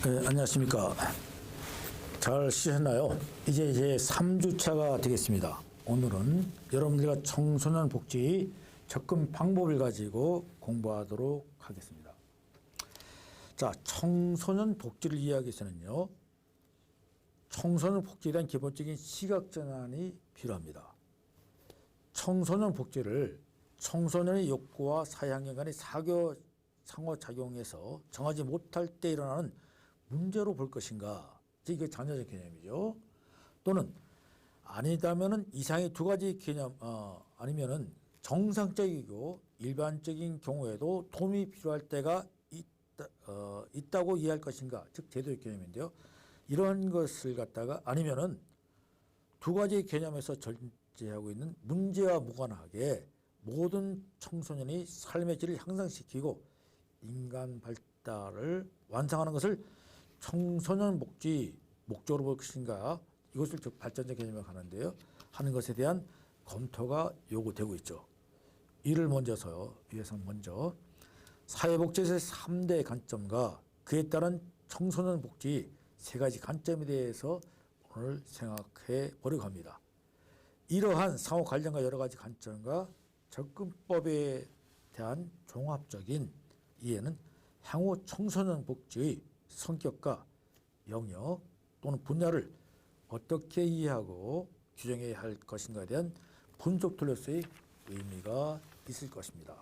네, 안녕하십니까. 잘 쉬셨나요? 이제 3주차가 되겠습니다. 오늘은 여러분들과 청소년 복지 접근 방법을 가지고 공부하도록 하겠습니다. 자, 청소년 복지를 이해하기 위해서는요, 청소년 복지에 대한 기본적인 시각 전환이 필요합니다. 청소년 복지를 청소년의 욕구와 사회환경 간의 상호작용에서 정하지 못할 때 일어나는 문제로 볼 것인가, 이게 자녀적 개념이죠. 또는 아니다면은 이상의 두 가지 개념, 아니면은 정상적이고 일반적인 경우에도 도움이 필요할 때가 있다고 이해할 것인가, 즉 제도적 개념인데요. 이런 것을 갖다가 아니면은 두 가지 개념에서 존재하고 있는 문제와 무관하게 모든 청소년이 삶의 질을 향상시키고 인간 발달을 완성하는 것을 청소년 복지 목적으로 볼 것인가, 이것을 즉 발전적 개념으로 하는데요. 하는 것에 대한 검토가 요구되고 있죠. 이를 위해서 먼저 사회복지에서의 3대 관점과 그에 따른 청소년 복지 3가지 관점에 대해서 오늘 생각해 보려고 합니다. 이러한 상호 관련과 여러 가지 관점과 접근법에 대한 종합적인 이해는 향후 청소년 복지의 성격과 영역 또는 분야를 어떻게 이해하고 규정해야 할 것인가에 대한 분석 툴로서의 의미가 있을 것입니다.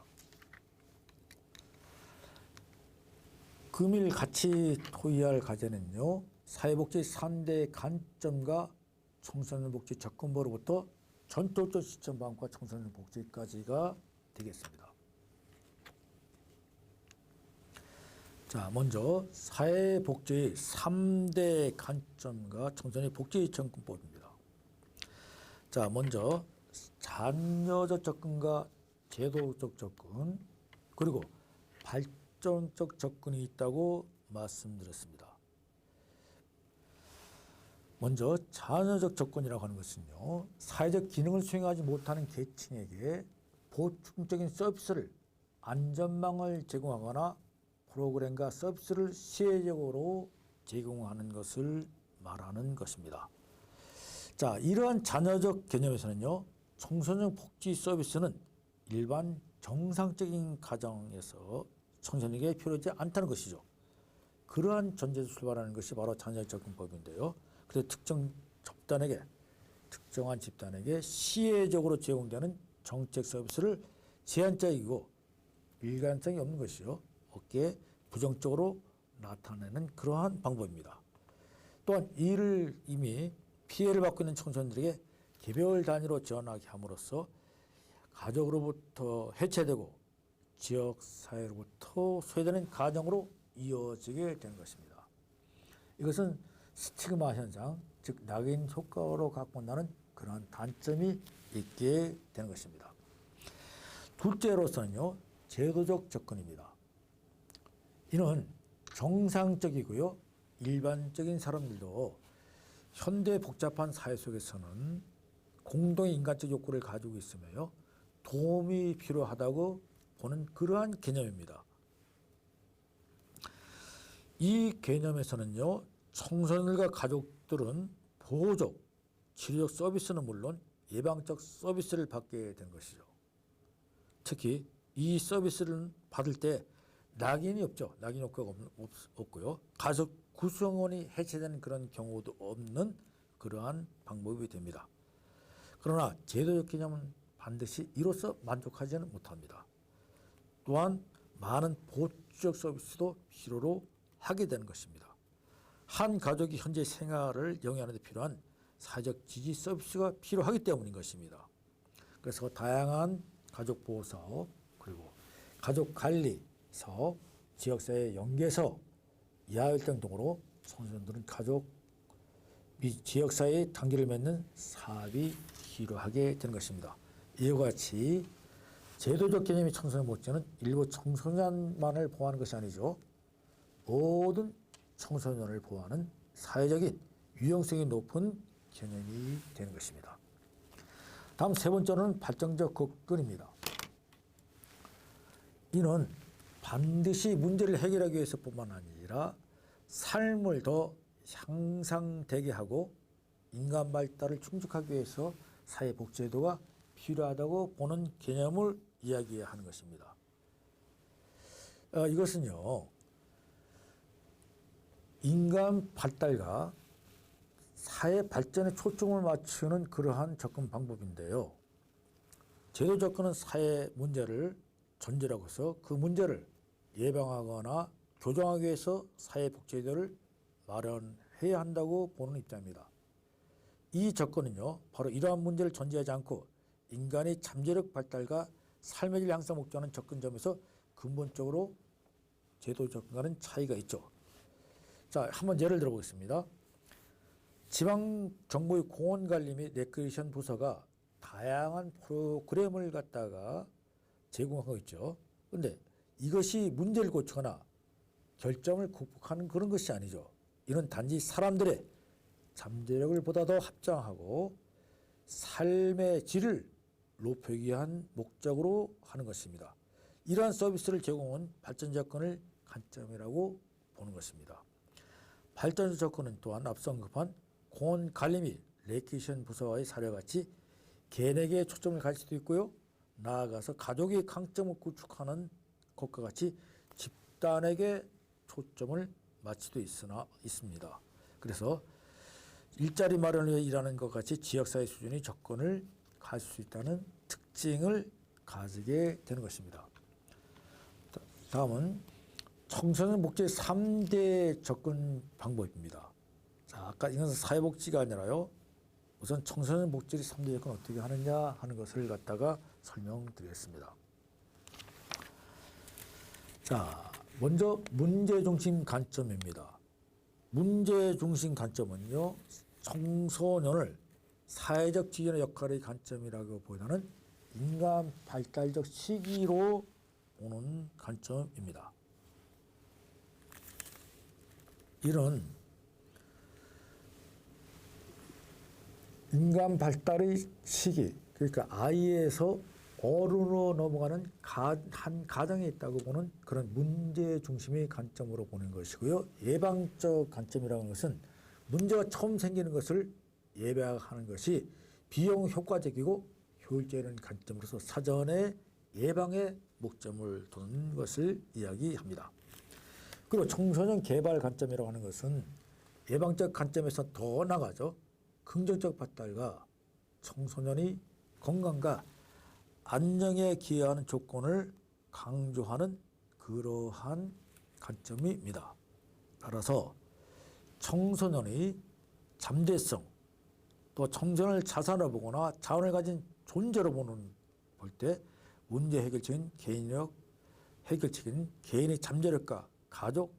금일 같이 토의할 과제는요, 사회복지 3대 관점과 청소년 복지 접근법으로부터 전통적 시점 방법과 청소년 복지까지가 되겠습니다. 자, 먼저 사회복지의 3대 관점과 청소년 복지 접근법입니다. 자, 먼저 자녀적 접근과 제도적 접근, 그리고 발전적 접근이 있다고 말씀드렸습니다. 먼저 자녀적 접근이라고 하는 것은요, 사회적 기능을 수행하지 못하는 계층에게 보충적인 서비스를, 안전망을 제공하거나 프로그램과 서비스를 시혜적으로 제공하는 것을 말하는 것입니다. 자, 이러한 자녀적 개념에서는요, 청소년 복지 서비스는 일반 정상적인 가정에서 청소년에게 필요하지 않다는 것이죠. 그러한 전제에서 출발하는 것이 바로 자녀적 접근법인데요. 그래서 특정한 집단에게 시혜적으로 제공되는 정책 서비스를 제한적이고 일관성이 없는 것이요, 어깨에 부정적으로 나타내는 그러한 방법입니다. 또한 이를 이미 피해를 받고 있는 청소년들에게 개별 단위로 지원하게 함으로써 가족으로부터 해체되고 지역사회로부터 소외되는 가정으로 이어지게 되는 것입니다. 이것은 스티그마 현상, 즉 낙인 효과로 갖고 온다는 그러한 단점이 있게 되는 것입니다. 둘째로서는요, 제도적 접근입니다. 이는 정상적이고요, 일반적인 사람들도 현대 복잡한 사회 속에서는 공동의 인간적 욕구를 가지고 있으며요, 도움이 필요하다고 보는 그러한 개념입니다. 이 개념에서는요, 청소년들과 가족들은 보호적, 치료적 서비스는 물론 예방적 서비스를 받게 된 것이죠. 특히 이 서비스를 받을 때 낙인이 없죠. 낙인 효과가 없고요. 가족 구성원이 해체되는 그런 경우도 없는 그러한 방법이 됩니다. 그러나 제도적 개념은 반드시 이로써 만족하지는 못합니다. 또한 많은 보조적 서비스도 필요로 하게 되는 것입니다. 한 가족이 현재 생활을 영위하는 데 필요한 사회적 지지 서비스가 필요하기 때문인 것입니다. 그래서 다양한 가족 보호 사업, 그리고 가족 관리 사업, 지역사회 연계서, 이하활동 등으로 청소년들은 가족 및 지역사회의 단계를 맺는 사업이 필요하게 되는 것입니다. 이와 같이 제도적 개념의 청소년 복지는 일부 청소년만을 보호하는 것이 아니죠. 모든 청소년을 보호하는 사회적인 유용성이 높은 개념이 되는 것입니다. 다음 세 번째로는 발전적 접근입니다. 이는 반드시 문제를 해결하기 위해서뿐만 아니라 삶을 더 향상되게 하고 인간 발달을 충족하기 위해서 사회복지제도가 필요하다고 보는 개념을 이야기하는 것입니다. 이것은요, 인간 발달과 사회 발전에 초점을 맞추는 그러한 접근 방법인데요. 제도 접근은 사회 문제를 전제라고 해서 그 문제를 예방하거나 교정하기 위해서 사회복지제도를 마련해야 한다고 보는 입장입니다. 이 접근은요, 바로 이러한 문제를 전제하지 않고 인간의 잠재력 발달과 삶의 질 향상 목적하는 접근점에서 근본적으로 제도 접근과는 차이가 있죠. 자, 한번 예를 들어보겠습니다. 지방정부의 공원관리 및 레크리에이션 부서가 다양한 프로그램을 갖다가 제공하고 있죠. 그런데 이것이 문제를 고치거나 결점을 극복하는 그런 것이 아니죠. 이는 단지 사람들의 잠재력을 보다 더 합장하고 삶의 질을 높이기 위한 목적으로 하는 것입니다. 이러한 서비스를 제공한 발전 접근을 관점이라고 보는 것입니다. 발전 접근은 또한 앞서 언급한 공원 관리 및 레크리에이션 부서와의 사례와 같이 개인에게 초점을 가질 수도 있고요. 나아가서 가족의 강점을 구축하는 것과 같이 집단에게 초점을 맞출 수도 있습니다. 그래서 일자리 마련을 위해 일하는 것 같이 지역사회 수준의 접근을 가질 수 있다는 특징을 가지게 되는 것입니다. 다음은 청소년 복지의 3대 접근 방법입니다. 자, 아까 이건 사회복지가 아니라요. 우선 청소년 복지의 3대 접근 어떻게 하느냐 하는 것을 갖다가 설명드리겠습니다. 자, 먼저 문제중심 관점입니다. 문제중심 관점은요, 청소년을 사회적 지원의 역할의 관점이라고 보다는 인간 발달적 시기로 보는 관점입니다. 이런 인간 발달의 시기, 그러니까 아이에서 어른으로 넘어가는 한 가정에 있다고 보는 그런 문제 중심의 관점으로 보는 것이고요. 예방적 관점이라는 것은 문제가 처음 생기는 것을 예방하는 것이 비용 효과적이고 효율적인 관점으로서 사전에 예방에 목점을 두는 것을 이야기합니다. 그리고 청소년 개발 관점이라고 하는 것은 예방적 관점에서 더 나가죠. 긍정적 발달과 청소년의 건강과 안녕에 기여하는 조건을 강조하는 그러한 관점입니다. 따라서 청소년의 잠재성, 또 청소년을 자산으로 보거나 자원을 가진 존재로 볼 때 문제 해결책인 개인의 잠재력과 가족,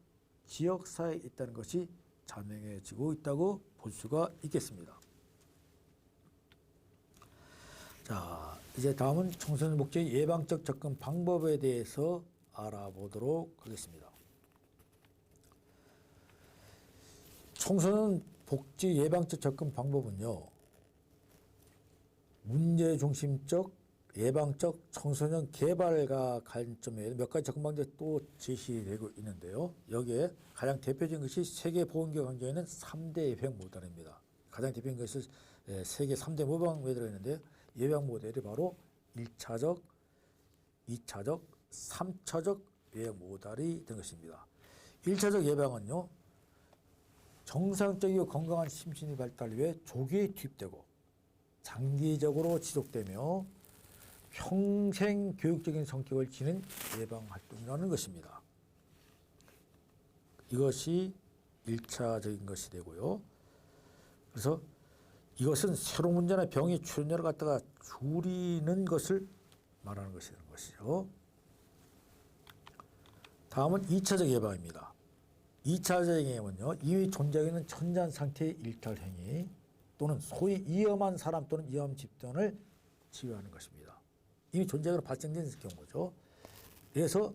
지역사회에 있다는 것이 자명해지고 있다고 볼 수가 있겠습니다. 자, 이제 다음은 청소년 복지 예방적 접근 방법에 대해서 알아보도록 하겠습니다. 청소년 복지 예방적 접근 방법은요, 문제중심적, 예방적, 청소년 개발과 관점에 몇 가지 접근 방법이 또 제시되고 있는데요. 여기에 가장 대표적인 것이 세계보건기구가 강조하는 3대 예방 모델입니다. 가장 대표적인 것이 세계 3대 예방 모델이 있는데 예방 모델이 바로 1차적, 2차적, 3차적 예방 모델이 된 것입니다. 1차적 예방은요, 정상적이고 건강한 심신의 발달 위해 조기에 투입되고 장기적으로 지속되며 평생 교육적인 성격을 지닌 예방활동이라는 것입니다. 이것이 1차적인 것이 되고요. 그래서 이것은 새로운 문제나 병의 출현율을 갖다가 줄이는 것을 말하는 것이죠. 다음은 2차적 예방입니다. 2차적 예방은요, 이미 존재하고 있는 천장 상태의 일탈 행위 또는 소위 위험한 사람 또는 위험 집단을 치유하는 것입니다. 이미 존재하고 발생된 경우죠. 그래서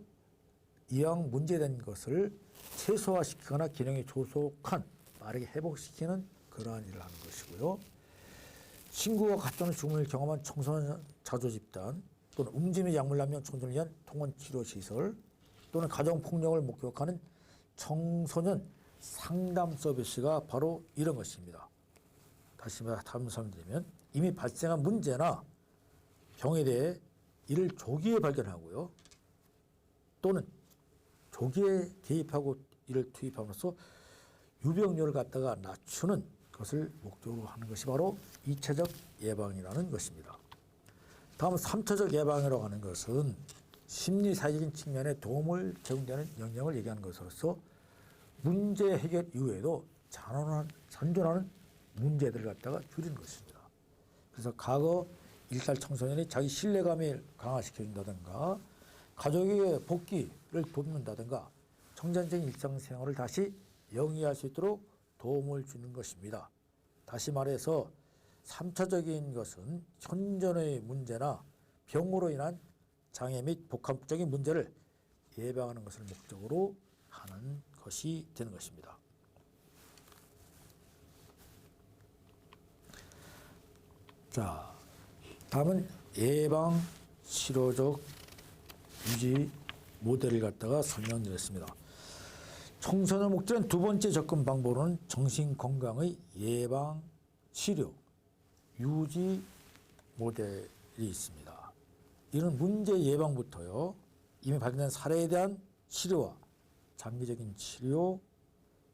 이왕 문제된 것을 최소화시키거나 기능이 조속한 빠르게 회복시키는 그러한 일을 하는 것이고요. 친구와 같은 죽음을 경험한 청소년 자조 집단 또는 음주및 약물남용 청소년을 위한 통원 치료 시설 또는 가정폭력을 목격하는 청소년 상담 서비스가 바로 이런 것입니다. 다시 말씀드리면 이미 발생한 문제나 병에 대해 이를 조기에 발견하고요. 또는 조기에 개입하고 이를 투입함으로써 유병률을 갖다가 낮추는 것을 목적으로 하는 것이 바로 2차적 예방이라는 것입니다. 다음 3차적 예방이라고 하는 것은 심리사회적인 측면에 도움을 제공되는 영역을 얘기하는 것으로서 문제 해결 이후에도 잔존하는 문제들을 갖다가 줄이는 것입니다. 그래서 과거 일탈 청소년이 자기 신뢰감을 강화시켜준다든가 가족의 복귀를 돕는다든가 청산적인 일상생활을 다시 영위할 수 있도록 도움을 주는 것입니다. 다시 말해서 3차적인 것은 현존의 문제나 병으로 인한 장애 및 복합적인 문제를 예방하는 것을 목적으로 하는 것이 되는 것입니다. 자, 다음은 예방 치료적 유지 모델을 갖다가 설명드렸습니다. 청소년 목적은 두 번째 접근 방법으로는 정신건강의 예방, 치료, 유지 모델이 있습니다. 이는 문제 예방부터요. 이미 발견된 사례에 대한 치료와 장기적인 치료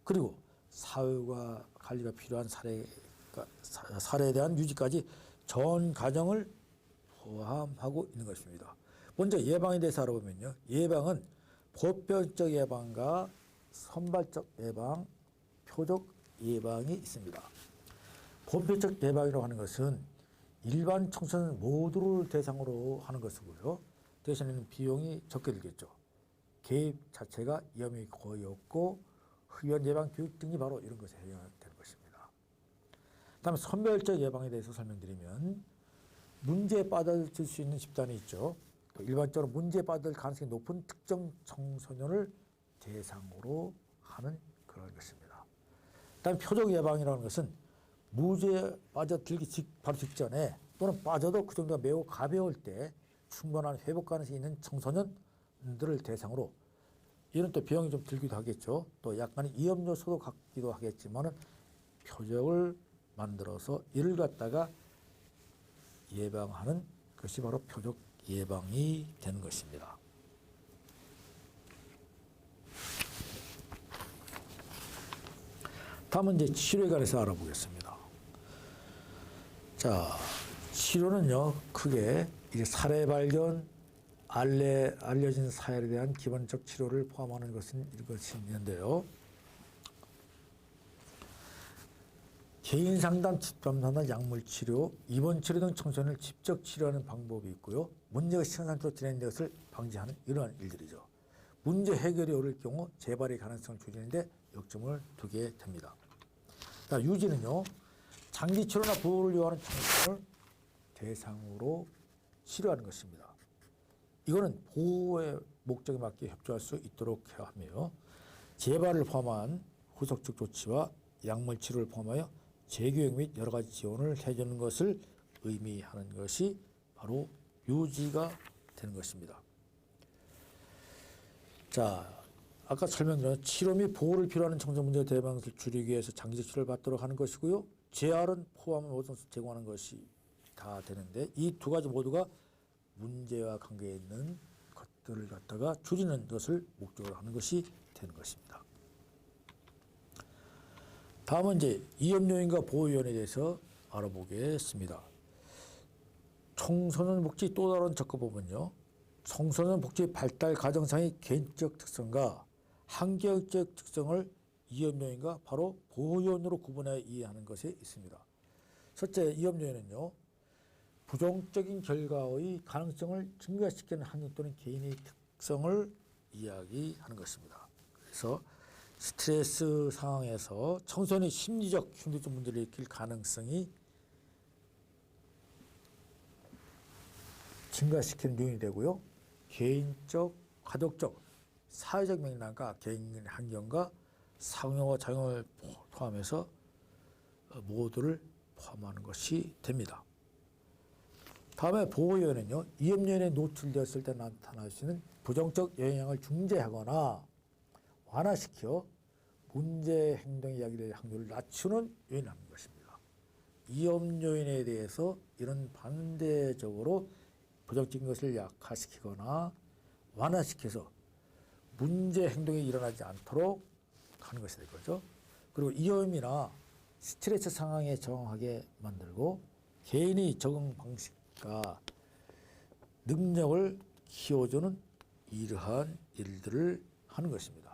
그리고 사회과 관리가 필요한 사례에 대한 유지까지 전 과정을 포함하고 있는 것입니다. 먼저 예방에 대해서 알아보면요. 예방은 보편적 예방과 선발적 예방, 표적 예방이 있습니다. 보편적 예방이라고 하는 것은 일반 청소년 모두를 대상으로 하는 것이고요. 대신에는 비용이 적게 들겠죠. 개입 자체가 위험이 거의 없고 흡연 예방 교육 등이 바로 이런 것에 해당되는 것입니다. 다음에 선별적 예방에 대해서 설명드리면 문제에 빠져들 수 있는 집단이 있죠. 또 일반적으로 문제에 빠질 가능성이 높은 특정 청소년을 대상으로 하는 그런 것입니다. 다음 표적 예방이라는 것은 무죄에 빠져들기 바로 직전에 또는 빠져도 그 정도가 매우 가벼울 때 충분한 회복 가능성이 있는 청소년들을 대상으로 이런 또 비용이 좀 들기도 하겠죠. 또 약간의 위험 요소도 갖기도 하겠지만은 표적을 만들어서 이를 갖다가 예방하는 것이 바로 표적 예방이 되는 것입니다. 다음은 이제 치료에 관해서 알아보겠습니다. 자, 치료는요, 크게 이제 사례 발견, 알려진 사례에 대한 기본적 치료를 포함하는 것은 이것이 있는데요. 개인 상담, 집단 상담, 약물 치료, 입원 치료 등 청소년을 직접 치료하는 방법이 있고요. 문제가 시간 상태로 진행된 것을 방지하는 이러한 일들이죠. 문제 해결이 어려울 경우 재발의 가능성을 줄이는데 역점을 두게 됩니다. 자, 유지는요. 장기 치료나 보호를 요하는 청소년을 대상으로 치료하는 것입니다. 이거는 보호의 목적에 맞게 협조할 수 있도록 하며 재발을 포함한 후속적 조치와 약물 치료를 포함하여 재교육 및 여러 가지 지원을 해주는 것을 의미하는 것이 바로 유지가 되는 것입니다. 자, 아까 설명드린 치료 및 보호를 필요하는 청소년 문제의 대방을 줄이기 위해서 장기적 치료를 받도록 하는 것이고요. 재활은 포함한 모든 것을 제공하는 것이 다 되는데 이 두 가지 모두가 문제와 관계에 있는 것들을 갖다가 줄이는 것을 목적으로 하는 것이 되는 것입니다. 다음은 이제 위험 요인과 보호 요인에 대해서 알아보겠습니다. 청소년 복지 또 다른 접근법은요. 청소년 복지 발달 과정상의 개인적 특성과 한계적 특성을 위험 요인과 바로 보호 요인으로 구분하여 이해하는 것이 있습니다. 첫째 위험 요인은요. 부정적인 결과의 가능성을 증가시키는 한계 또는 개인의 특성을 이야기하는 것입니다. 그래서 스트레스 상황에서 청소년이 심리적, 흉기적 문제를 일으킬 가능성이 증가시키는 요인이 되고요. 개인적, 가족적, 사회적 맥락과 개인 환경과 상호와 작용을 포함해서 모두를 포함하는 것이 됩니다. 다음에 보호 요인은요. 위험 요인에 노출되었을 때 나타날 수 있는 부정적 영향을 중재하거나 완화시켜 문제 행동의 야기될 확률을 낮추는 요인을 하는 것입니다. 위험 요인에 대해서 이런 반대적으로 부정적인 것을 약화시키거나 완화시켜서 문제 행동이 일어나지 않도록 하는 것이 될 거죠. 그리고 위험이나 스트레스 상황에 적응하게 만들고 개인의 적응 방식과 능력을 키워주는 이러한 일들을 하는 것입니다.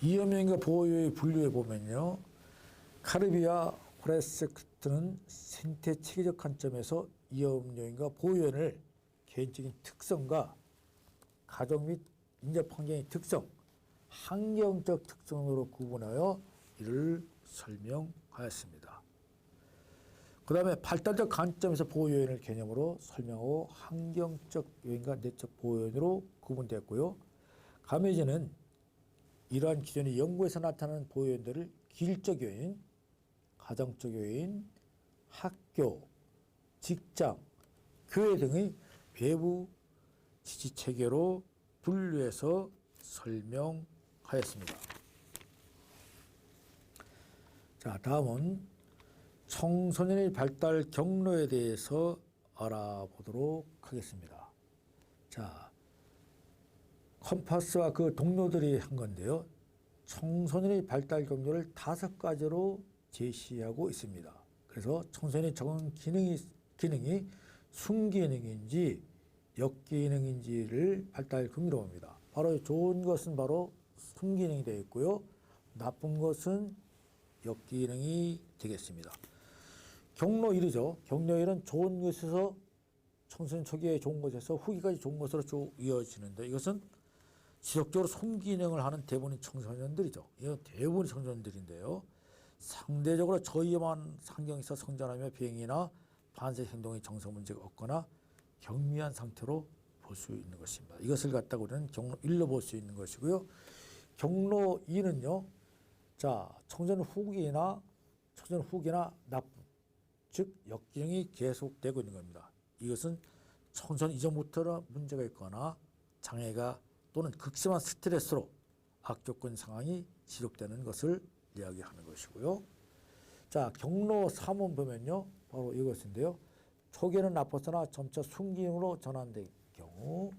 위험요인과 보호요인 분류해 보면요. 카르비와 호레스크트는 생태 체계적 관점에서 위험요인과 보호요인을 개인적인 특성과 가족 및 인접 환경의 특성, 환경적 특성으로 구분하여 이를 설명하였습니다. 그 다음에 발달적 관점에서 보호요인을 개념으로 설명하고 환경적 요인과 내적 보호요인으로 구분되었고요. 가메지는 이러한 기존의 연구에서 나타나는 보호요인들을 기일적 요인, 가정적 요인, 학교, 직장, 교회 등의 외부 지지체계로 분류해서 설명하였습니다. 자, 다음은 청소년의 발달 경로에 대해서 알아보도록 하겠습니다. 자, 컴파스와 그 동료들이 한 건데요. 청소년의 발달 경로를 5가지로 제시하고 있습니다. 그래서 청소년의 적응 기능이 순기능인지 역기능인지를 발달 경로로 봅니다. 바로 좋은 것은 바로 순기능이 되어 있고요. 나쁜 것은 역기능이 되겠습니다. 경로 1이죠. 경로 1은 좋은 것에서 청소년 초기에 좋은 것에서 후기까지 좋은 것으로 쭉 이어지는데 이것은 지속적으로 순기능을 하는 대부분의 청소년들이죠. 이건 대부분의 청소년들인데요. 상대적으로 저위험한 환경에서 성장하며 비행이나 반색 행동의 정서 문제가 없거나 경미한 상태로 볼 수 있는 것입니다. 이것을 갖다가 우리는 경로 1로 볼 수 있는 것이고요. 경로 2는요. 자, 청소년 후기나 나쁨, 즉 역기능이 계속되고 있는 겁니다. 이것은 청소년 이전부터 문제가 있거나 장애가 또는 극심한 스트레스로 악조건 상황이 지속되는 것을 이야기하는 것이고요. 자, 경로 3은 보면요. 바로 이것인데요. 초기에는 나빴으나 점차 순기능으로 전환될 경우.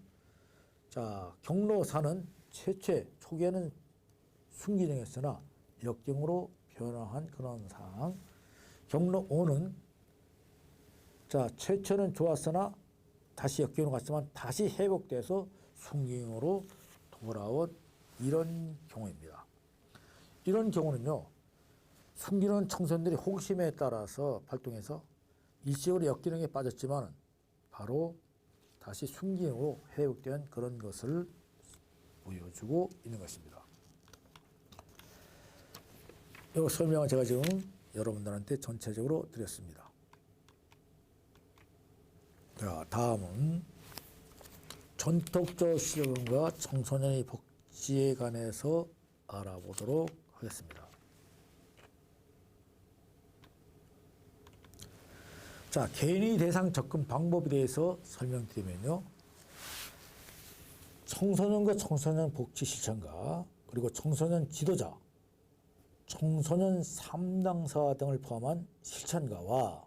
자, 경로 4는 초기에는 순기능이었으나 역경으로 변화한 그런 상황. 경로 5는 자, 최초는 좋았으나 다시 역경으로 갔지만 다시 회복돼서 순기능으로 돌아온 이런 경우입니다. 이런 경우는요. 순기능 청소년들이 호기심에 따라서 발동해서 일시적으로 역기능에 빠졌지만 바로 다시 순기능으로 회복된 그런 것을 보여주고 있는 것입니다. 이 설명을 제가 지금 여러분들한테 전체적으로 드렸습니다. 자, 다음은 전통적 시각과 청소년의 복지에 관해서 알아보도록 하겠습니다. 자, 개인의 대상 접근 방법에 대해서 설명드리면요. 청소년과 청소년 복지 실천가, 그리고 청소년 지도자, 청소년 상담사 등을 포함한 실천가와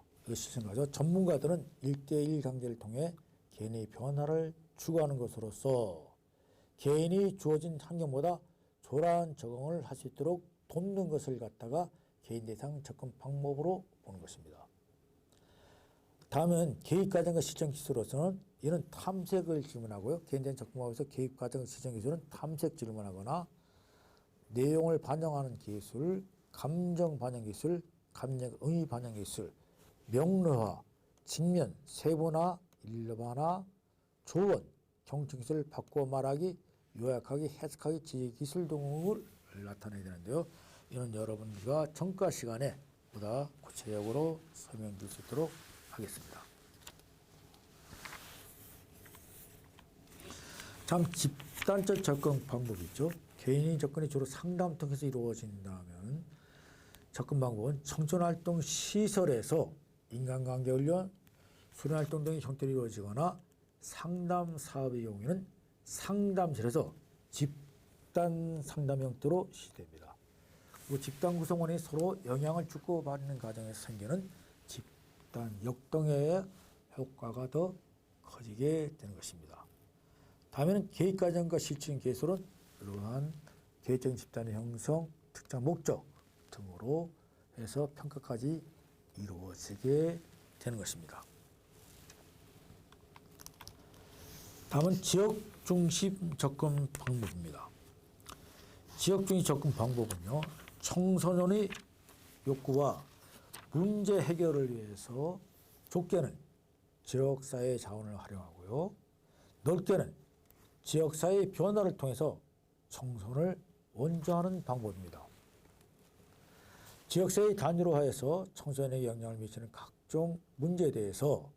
전문가들은 1대1 강좌를 통해 개인의 변화를 추구하는 것으로서 개인이 주어진 환경보다 조라한 적응을 할 수 있도록 돕는 것을 갖다가 개인 대상 접근 방법으로 보는 것입니다. 다음은 개입과정과 실천 기술로서는 이는 탐색을 질문하고요. 개인 대상 접근 방법에서 개입과정 실천 기술은 탐색 질문하거나 내용을 반영하는 기술, 감정 반영 기술, 감정 의미 반영 기술, 명료화, 직면, 세분화, 일반화, 조언, 경청 기술을 바꾸어 말하기, 요약하기, 해석하기, 지휘 기술 등을 나타내야 되는데요. 이는 여러분과 전과 시간에 보다 구체적으로 설명드릴 수 있도록 하겠습니다. 참 집단적 접근 방법이 있죠. 개인의 접근이 주로 상담 통해서 이루어진다면 접근 방법은 청소년활동 시설에서 인간관계 훈련, 수련활동 등의 형태로 이루어지거나 상담 사업의 경우에는 상담실에서 집단 상담 형태로 시행됩니다. 그리고 집단 구성원이 서로 영향을 주고받는 과정에서 생기는 집단 역동의 효과가 더 커지게 되는 것입니다. 다음에는 계획과정과 실천 개설은 이러한 계획적인 집단의 형성, 특정 목적 등으로 해서 평가까지 이루어지게 되는 것입니다. 다음은 지역 중심 접근 방법입니다. 지역 중심 접근 방법은요, 청소년의 욕구와 문제 해결을 위해서 좁게는 지역사회 자원을 활용하고요, 넓게는 지역사회의 변화를 통해서 청소년을 원조하는 방법입니다. 지역사회의 단위로 하여서 청소년에게 영향을 미치는 각종 문제에 대해서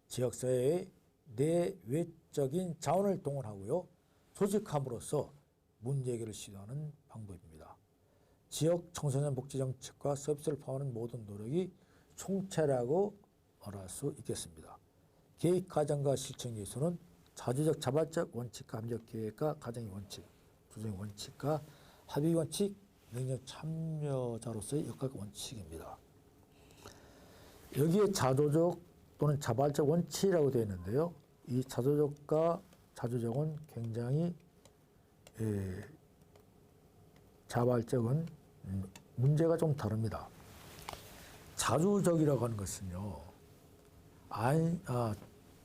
지역사회의 내외적인 자원을 동원하고요, 조직함으로써 문제 해결을 시도하는 방법입니다. 지역 청소년 복지 정책과 서비스를 포함하는 모든 노력이 총체라고 말할 수 있겠습니다. 계획 과정과 실천 기술은 자주적 자발적 원칙과 합력 계획과 가정의 원칙, 조정의 원칙과 합의 원칙, 능력 참여자로서의 역할 원칙입니다. 여기에 자조적 또는 자발적 원칙이라고 되어 있는데요. 이 자조적과 자조적은 굉장히 자발적은 문제가 좀 다릅니다. 자주적이라고 하는 것은요,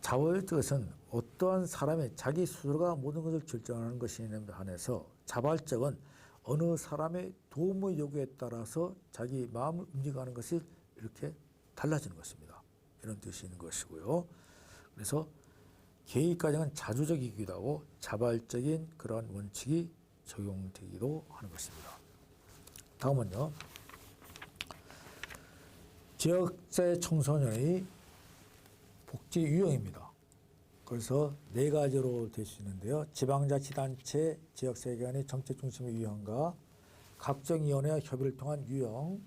자발적은 어떠한 사람의 자기 스스로가 모든 것을 결정하는 것에 한해서, 자발적은 어느 사람의 도움의 요구에 따라서 자기 마음을 움직여가는 것이 이렇게 달라지는 것입니다. 이런 뜻이 있는 것이고요. 그래서 계획 과정은 자주적이기도 하고 자발적인 그런 원칙이 적용되기도 하는 것입니다. 다음은요, 지역사회 청소년의 복지 유형입니다. 그래서 네 가지로 될 수 있는데요. 지방자치단체, 지역사회기관의 정책 중심의 유형과 각종위원회와 협의를 통한 유형,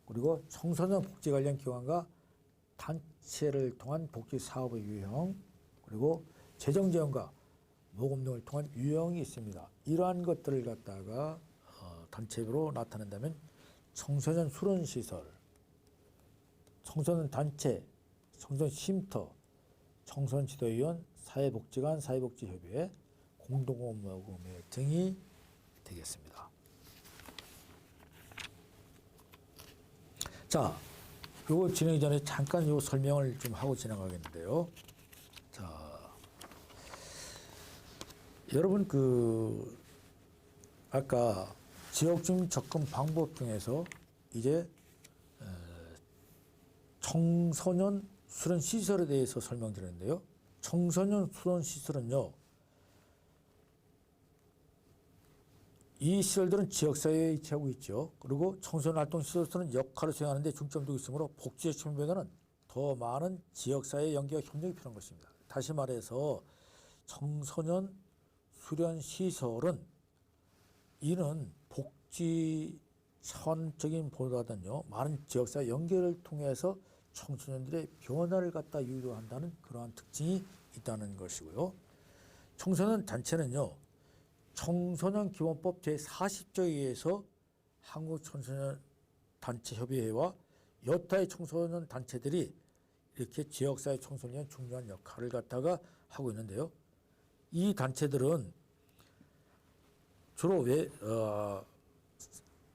그리고 청소년 복지 관련 기관과 단체를 통한 복지 사업의 유형, 그리고 재정 지원과 모금 등을 통한 유형이 있습니다. 이러한 것들을 갖다가 단체로 나타낸다면 청소년 수련시설, 청소년 단체, 청소년 쉼터, 청소년 지도위원, 사회복지관, 사회복지협의회, 공동모금회 등이 되겠습니다. 자, 요거 진행이 전에 잠깐 요 설명을 좀 하고 지나가겠는데요. 자, 여러분 아까 지역주민 접근 방법 중에서 이제 청소년 수련 시설에 대해서 설명드렸는데요. 청소년 수련 시설은요, 이 시설들은 지역사회에 위치하고 있죠. 그리고 청소년 활동 시설에서는 역할을 수행하는 데 중점을 두고 있으므로 복지의 측면보다는 더 많은 지역사회 연계와 협력이 필요한 것입니다. 다시 말해서 청소년 수련 시설은 이는 복지 차원적인 보다는요, 많은 지역사회 연계를 통해서 청소년들의 변화를 갖다 유도한다는 그러한 특징이 있다는 것이고요. 청소년 단체는요, 청소년 기본법 제40조에 의해서 한국청소년 단체협의회와 여타의 청소년 단체들이 이렇게 지역사회 청소년의 중요한 역할을 갖다가 하고 있는데요. 이 단체들은 주로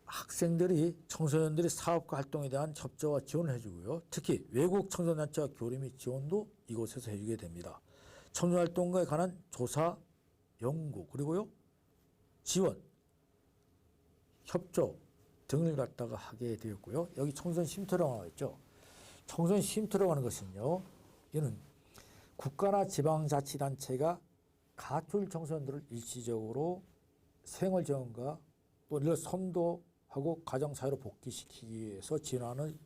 학생들이 청소년들의 사업과 활동에 대한 협조와 지원을 해주고요. 특히 외국 청소년단체와 교류 및 지원도 이곳에서 해주게 됩니다. 청소년활동에 관한 조사, 연구, 그리고요, 지원, 협조 등을 갖다가 하게 되었고요. 여기 청소년 쉼터라고 나와 있죠. 청소년 쉼터라고 하는 것은요, 이는 국가나 지방자치단체가 가출 청소년들을 일시적으로 생활 지원과 또 이를 선도하고 가정사회로 복귀시키기 위해서 지원하는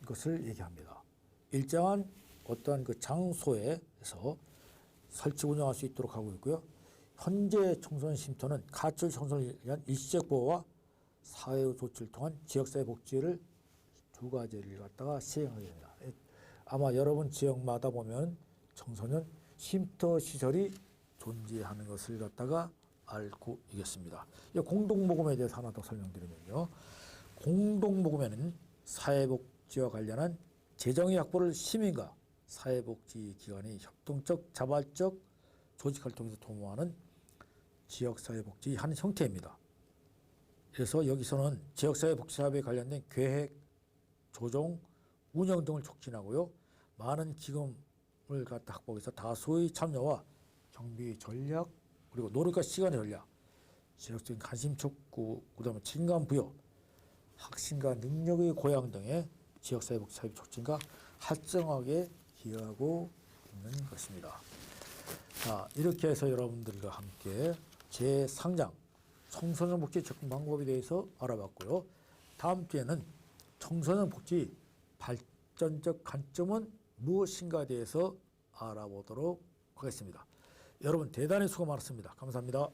것을 얘기합니다. 일정한 어떠한 그 장소에서 설치 운영할 수 있도록 하고 있고요. 현재 청소년 쉼터는 가출 청소년을 위한 일시적 보호와 사회 조치를 통한 지역사회 복지를 두 가지를 갖다가 시행하게 됩니다. 아마 여러분 지역마다 보면 청소년 쉼터 시설이 존재하는 것을 갖다가 알고 있겠습니다. 이 공동모금에 대해서 하나 더 설명드리면요. 공동모금에는 사회복지와 관련한 재정의 확보를 시민과 사회복지기관의 협동적 자발적 조직을 통해서 도모하는 지역사회복지 한 형태입니다. 그래서 여기서는 지역사회복지사업에 관련된 계획, 조정, 운영 등을 촉진하고요. 많은 기금을 갖다 확보해서 다수의 참여와 경비 전략, 그리고 노력과 시간의 전략, 지역적인 관심 촉구, 그다음에 책임감 부여, 학생과 능력의 고양 등의 지역사회복지 사업 촉진과 활성화에 기여하고 있는 것입니다. 자, 이렇게 해서 여러분들과 함께 제3장 청소년 복지 접근 방법에 대해서 알아봤고요. 다음 주에는 청소년 복지 발전적 관점은 무엇인가에 대해서 알아보도록 하겠습니다. 여러분 대단히 수고 많았습니다. 감사합니다.